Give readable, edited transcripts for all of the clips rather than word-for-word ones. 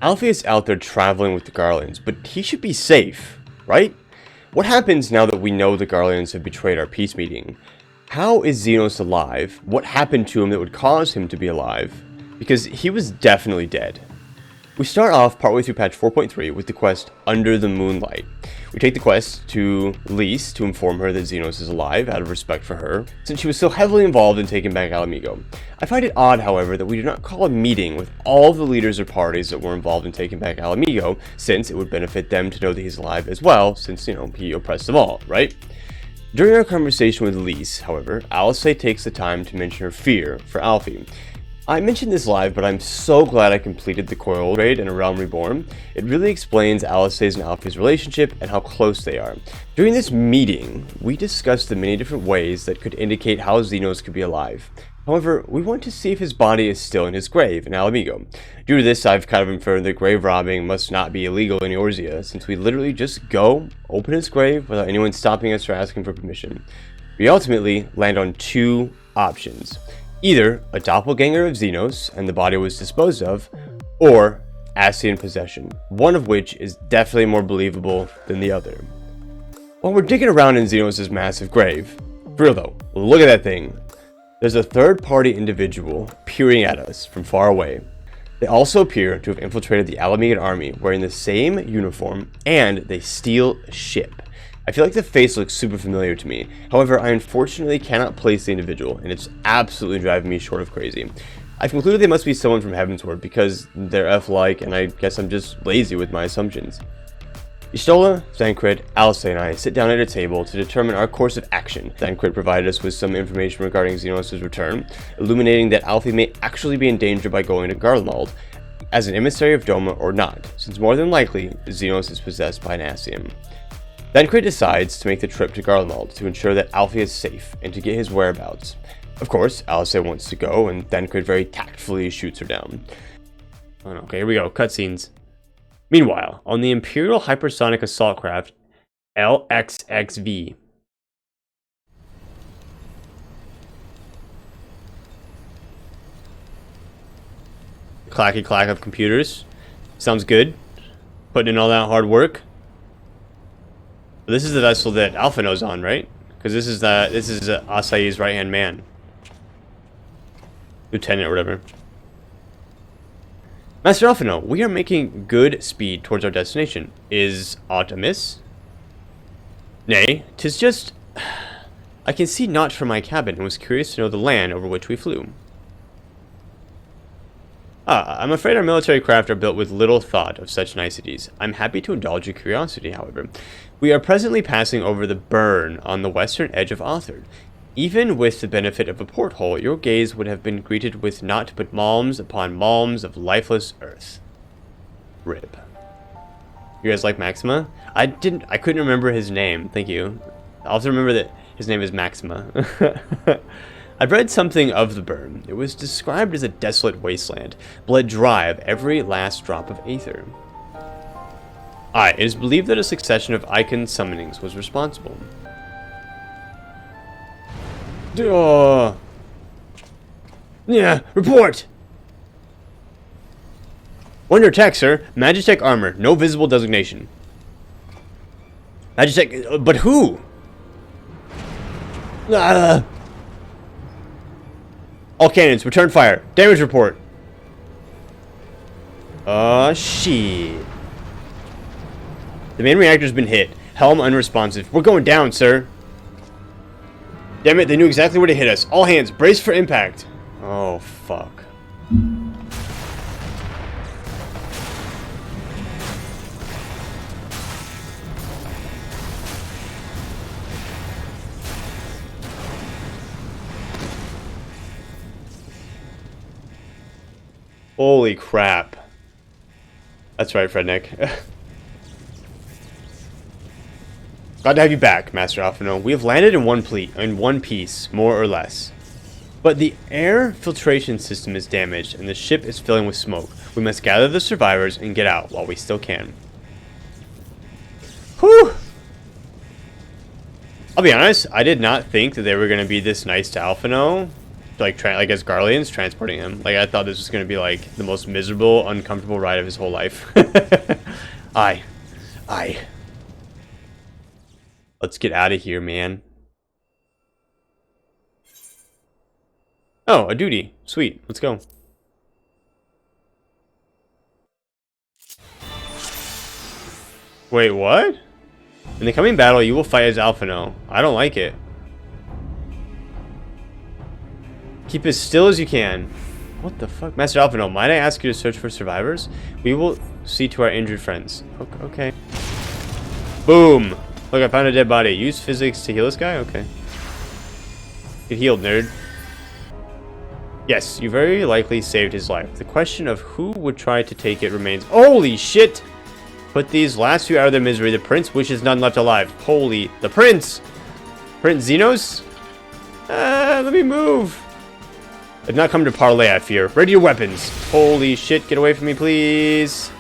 Alphie is out there traveling with the Garleans, but he should be safe, right? What happens now that we know the Garleans have betrayed our peace meeting? How is Zenos alive? What happened to him that would cause him to be alive? Because he was definitely dead. We start off partway through patch 4.3 with the quest Under the Moonlight. We take the quest to Lise to inform her that Zenos is alive out of respect for her, since she was so heavily involved in taking back Alamigo. I find it odd, however, that we do not call a meeting with all the leaders or parties that were involved in taking back Alamigo, since it would benefit them to know that he's alive as well, since, he oppressed them all, right? During our conversation with Lise, however, Alphie takes the time to mention her fear for Alphie. I mentioned this live, but I'm so glad I completed the Coil raid in A Realm Reborn. It really explains Alphie's and Alphie's relationship and how close they are. During this meeting, we discussed the many different ways that could indicate how Zenos could be alive. However, we want to see if his body is still in his grave in Alamigo. Due to this, I've kind of inferred that grave robbing must not be illegal in Eorzea, since we literally just go, open his grave without anyone stopping us or asking for permission. We ultimately land on two options. Either a doppelganger of Zenos and the body was disposed of, or Ascian possession, one of which is definitely more believable than the other. While we're digging around in Zenos' massive grave, for real though, look at that thing. There's a third-party individual peering at us from far away. They also appear to have infiltrated the Alamigan army wearing the same uniform, and they steal a ship. I feel like the face looks super familiar to me. However, I unfortunately cannot place the individual, and it's absolutely driving me short of crazy. I've concluded they must be someone from Heavensward because they're F-like, and I guess I'm just lazy with my assumptions. Y'shtola, Thancred, Alphie, and I sit down at a table to determine our course of action. Thancred provided us with some information regarding Zenos' return, illuminating that Alphie may actually be in danger by going to Garlemald, as an emissary of Doma or not, since more than likely, Zenos is possessed by an Ascian. Thancred decides to make the trip to Garlemald to ensure that Alphie is safe and to get his whereabouts. Of course, Alphie wants to go, and Thancred very tactfully shoots her down. Okay, here we go, cutscenes. Meanwhile, on the Imperial Hypersonic Assault Craft LXXV. Clacky clack of computers. Sounds good. Putting in all that hard work. This is the vessel that Alphino's on, right? Because this is Asai's right-hand man. Lieutenant or whatever. Master Alphino, we are making good speed towards our destination. Is aught amiss? Nay, 'tis just... I can see naught from my cabin and was curious to know the land over which we flew. I'm afraid our military craft are built with little thought of such niceties. I'm happy to indulge your curiosity, however. We are presently passing over the burn on the western edge of Authard. Even with the benefit of a porthole, your gaze would have been greeted with naught but malms upon malms of lifeless earth. Rip. You guys like Maxima? I couldn't remember his name. Thank you. I also remember that his name is Maxima. I've read something of the burn. It was described as a desolate wasteland, bled dry of every last drop of aether. It is believed that a succession of icon summonings was responsible. Yeah, report! Under attack, sir. Magitech armor, no visible designation. Magitech, but who? All cannons, return fire. Damage report. Shit. The main reactor's been hit. Helm unresponsive. We're going down, sir. Damn it, they knew exactly where to hit us. All hands, brace for impact. Oh, fuck. Holy crap. That's right, Frednick. Glad to have you back, Master Alphino. We have landed in one piece, more or less. But the air filtration system is damaged, and the ship is filling with smoke. We must gather the survivors and get out while we still can. Whew! I'll be honest, I did not think that they were going to be this nice to Alphino. like as Garleans transporting him. Like I thought this was gonna be like the most miserable, uncomfortable ride of his whole life. Aye. Let's get out of here, man. Oh, a duty. Sweet. Let's go. Wait, what? In the coming battle, you will fight as Alphie. I don't like it. Keep as still as you can. What the fuck? Master Alphie, might I ask you to search for survivors? We will see to our injured friends. Okay. Boom! Look, I found a dead body. Use physics to heal this guy? Okay. Get healed, nerd. Yes, you very likely saved his life. The question of who would try to take it remains. Holy shit! Put these last two out of their misery. The prince wishes none left alive. Holy... The prince! Prince Zenos? Let me move. I've not come to parlay, I fear. Ready your weapons. Holy shit, get away from me, please.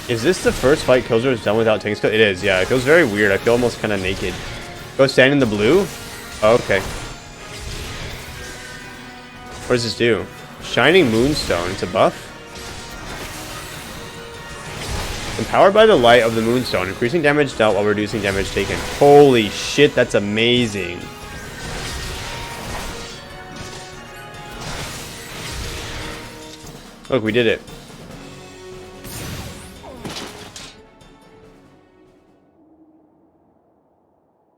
Is this the first fight Kilzor has done without tank skill? It is, yeah. It feels very weird. I feel almost kind of naked. Go stand in the blue? Oh, okay. What does this do? Shining Moonstone. It's a buff. Empowered by the light of the Moonstone, increasing damage dealt while reducing damage taken. Holy shit, that's amazing. Look, we did it.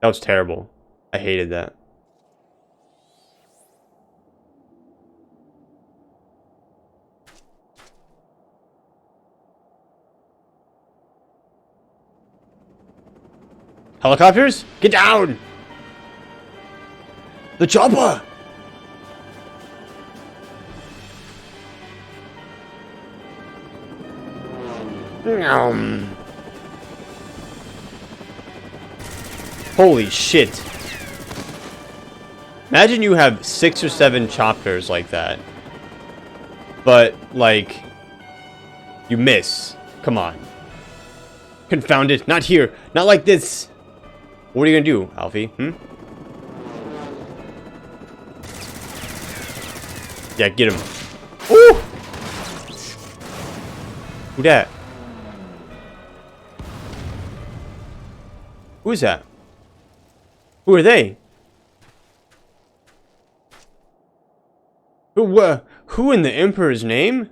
That was terrible. I hated that. Helicopters? Get down! The chopper! Holy shit. Imagine you have 6 or 7 choppers like that. But, like, you miss. Come on. Confound it. Not here. Not like this. What are you gonna do, Alphie? Yeah, get him. Ooh! Who that? Who is that? Who are they? Who in the Emperor's name?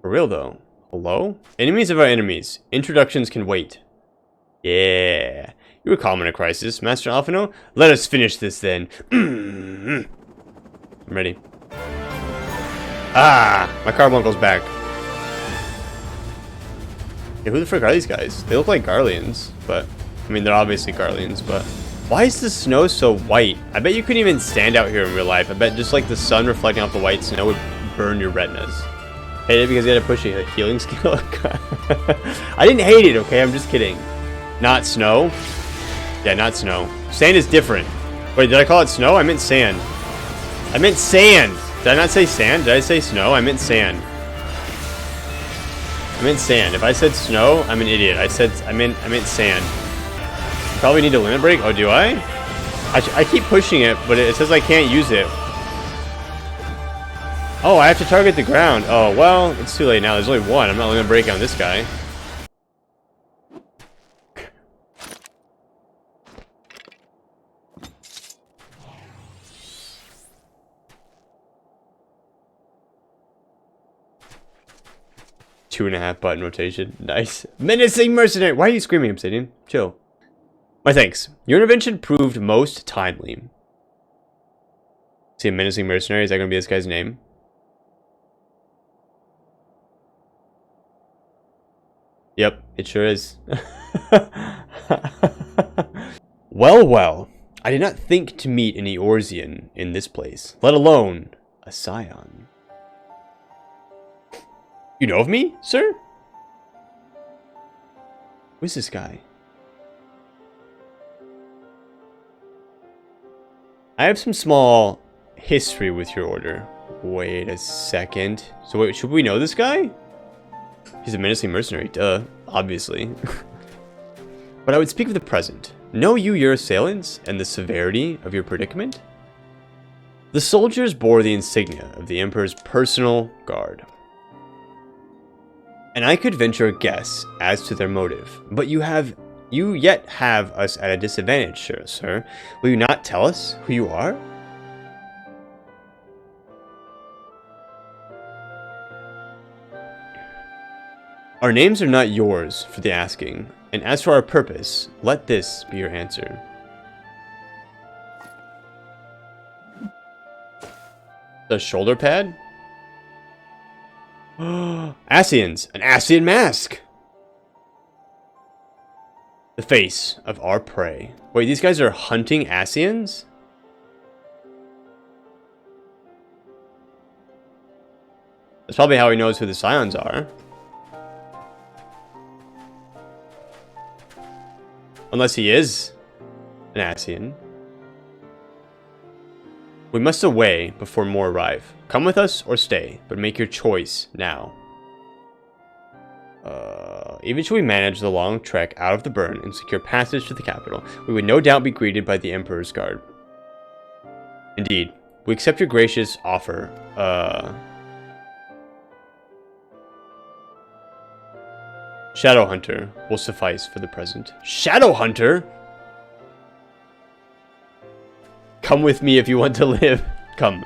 For real though. Hello? Enemies of our enemies. Introductions can wait. Yeah. You were calm in a crisis, Master Alphie. Let us finish this then. I'm ready. Ah! My carbuncle's back. Yeah, who the frick are these guys? They look like Garleans, but... I mean, they're obviously Garleans, but... Why is the snow so white? I bet you couldn't even stand out here in real life. I bet just like the sun reflecting off the white snow would burn your retinas. Hate it because you had to push a healing skill? I didn't hate it, okay? I'm just kidding. Not snow? Yeah, not snow. Sand is different. Wait, did I call it snow? I meant sand. I meant sand! Did I not say sand? Did I say snow? I meant sand. I meant sand. If I said snow, I'm an idiot. I meant sand. Probably need a limit break. Oh, do I? I keep pushing it, but it says I can't use it. Oh, I have to target the ground. Oh, well, it's too late now. There's only one. I'm not limit breaking on this guy. .2.5 button rotation. Nice. Menacing mercenary. Why are you screaming, Obsidian? Chill. My thanks. Your intervention proved most timely. See, a menacing mercenary. Is that going to be this guy's name? Yep, it sure is. Well. I did not think to meet an Eorzean in this place, let alone a Scion. You know of me, sir? Who is this guy? I have some small history with your order. Wait a second. So wait, should we know this guy? He's a menacing mercenary, duh. Obviously. But I would speak of the present. Know you your assailants and the severity of your predicament? The soldiers bore the insignia of the Emperor's personal guard. And I could venture a guess as to their motive, but you yet have us at a disadvantage, sir. Will you not tell us who you are? Our names are not yours for the asking, and as for our purpose, let this be your answer. The shoulder pad? Asians, an Asian mask! The face of our prey. Wait, these guys are hunting Asians? That's probably how he knows who the Scions are. Unless he is an Asian. We must away before more arrive. Come with us or stay, but make your choice now. Even should we manage the long trek out of the burn and secure passage to the capital, we would no doubt be greeted by the Emperor's guard. Indeed, we accept your gracious offer. Shadowhunter will suffice for the present. Shadowhunter? Come with me if you want to live. Come.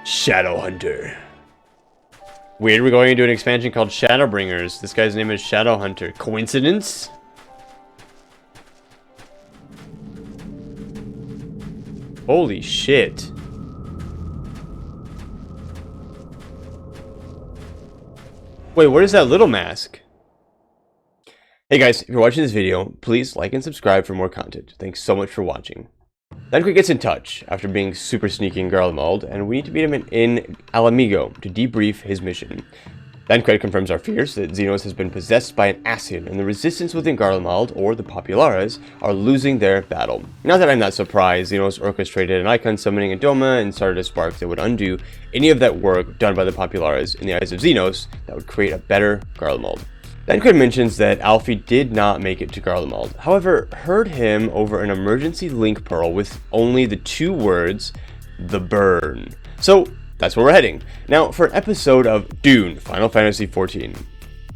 Shadowhunter. Weird, we're going into an expansion called Shadowbringers. This guy's name is Shadowhunter. Coincidence? Holy shit. Wait, what is that little mask? Hey guys, if you're watching this video, please like and subscribe for more content. Thanks so much for watching. Dancred gets in touch after being super sneaky in Garlemald, and we need to meet him in Alamigo to debrief his mission. Dancred confirms our fears that Zenos has been possessed by an Asian, and the resistance within Garlemald, or the Populares, are losing their battle. Not that I'm not surprised, Zenos orchestrated an icon summoning a Doma and started a spark that would undo any of that work done by the Populares in the eyes of Zenos that would create a better Garlemald. Dancred mentions that Alphie did not make it to Garlemald, however, heard him over an emergency link pearl with only the 2 words, the burn. So, that's where we're heading. Now, for an episode of Dune, Final Fantasy XIV.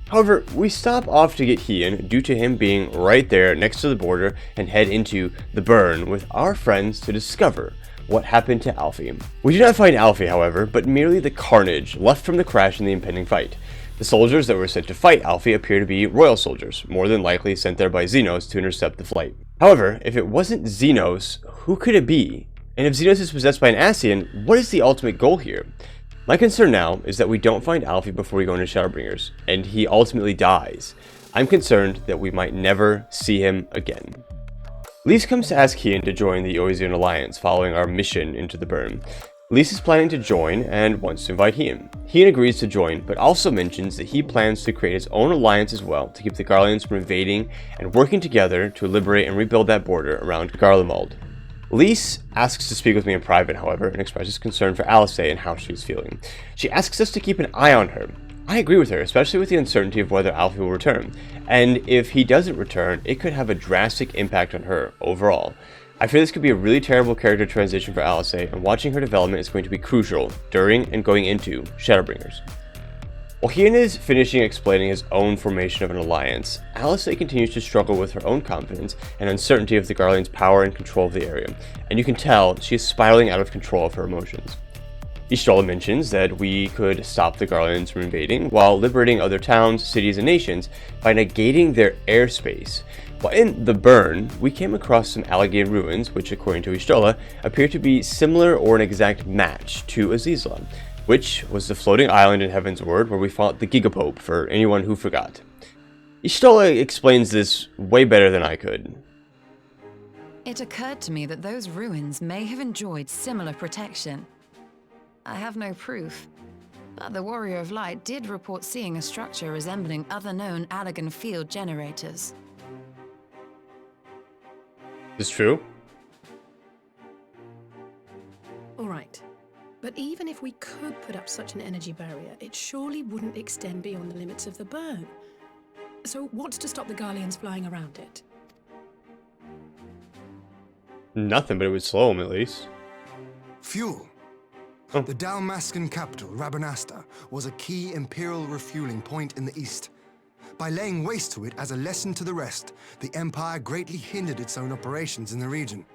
However, we stop off to get Hien due to him being right there next to the border and head into the burn with our friends to discover what happened to Alphie. We do not find Alphie, however, but merely the carnage left from the crash in the impending fight. The soldiers that were sent to fight Alphie appear to be royal soldiers, more than likely sent there by Zenos to intercept the flight. However, if it wasn't Zenos, who could it be? And if Zenos is possessed by an Asian, what is the ultimate goal here? My concern now is that we don't find Alphie before we go into Shadowbringers, and he ultimately dies. I'm concerned that we might never see him again. Lys comes to ask Hien to join the Oisian Alliance following our mission into the burn. Lys is planning to join and wants to invite Hien. Hien agrees to join, but also mentions that he plans to create his own alliance as well to keep the Garleans from invading and working together to liberate and rebuild that border around Garlemald. Lys asks to speak with me in private, however, and expresses concern for Alice and how she's feeling. She asks us to keep an eye on her. I agree with her, especially with the uncertainty of whether Alphie will return, and if he doesn't return, it could have a drastic impact on her overall. I fear this could be a really terrible character transition for Alice, and watching her development is going to be crucial during and going into Shadowbringers. While Hien is finishing explaining his own formation of an alliance, Alice continues to struggle with her own confidence and uncertainty of the Garleans' power and control of the area, and you can tell she is spiraling out of control of her emotions. Y'shtola mentions that we could stop the Garleans from invading while liberating other towns, cities, and nations by negating their airspace. While in the burn, we came across some alligator ruins, which according to Y'shtola, appear to be similar or an exact match to Azizla, which was the floating island in Heaven's Word where we fought the Gigapope, for anyone who forgot. Y'shtola explains this way better than I could. It occurred to me that those ruins may have enjoyed similar protection. I have no proof, but the Warrior of Light did report seeing a structure resembling other known Allagan field generators. Is this true? All right. But even if we could put up such an energy barrier, it surely wouldn't extend beyond the limits of the burn. So what's to stop the Garleans flying around it? Nothing, but it would slow him at least. Fuel. Oh. The Dalmascan capital, Rabanasta, was a key imperial refueling point in the east. By laying waste to it as a lesson to the rest, the Empire greatly hindered its own operations in the region.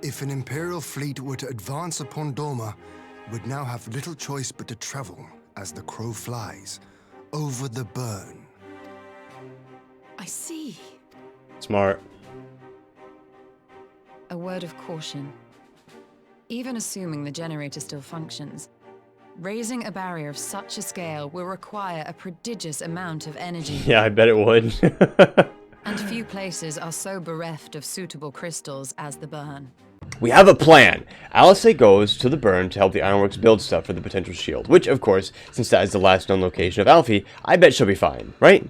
If an imperial fleet were to advance upon Doma, it would now have little choice but to travel, as the crow flies, over the burn. I see. Smart. A word of caution. Even assuming the generator still functions, raising a barrier of such a scale will require a prodigious amount of energy. Yeah, I bet it would. And few places are so bereft of suitable crystals as the burn. We have a plan. Alice goes to the burn to help the Ironworks build stuff for the potential shield, which, of course, since that is the last known location of Alphie, I bet she'll be fine, right?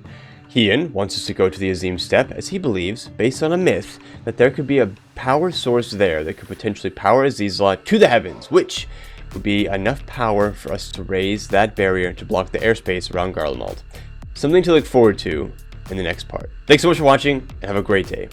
Hien wants us to go to the Azim Steppe as he believes, based on a myth, that there could be a power source there that could potentially power Azizla to the heavens, which would be enough power for us to raise that barrier to block the airspace around Garlemald. Something to look forward to in the next part. Thanks so much for watching, and have a great day.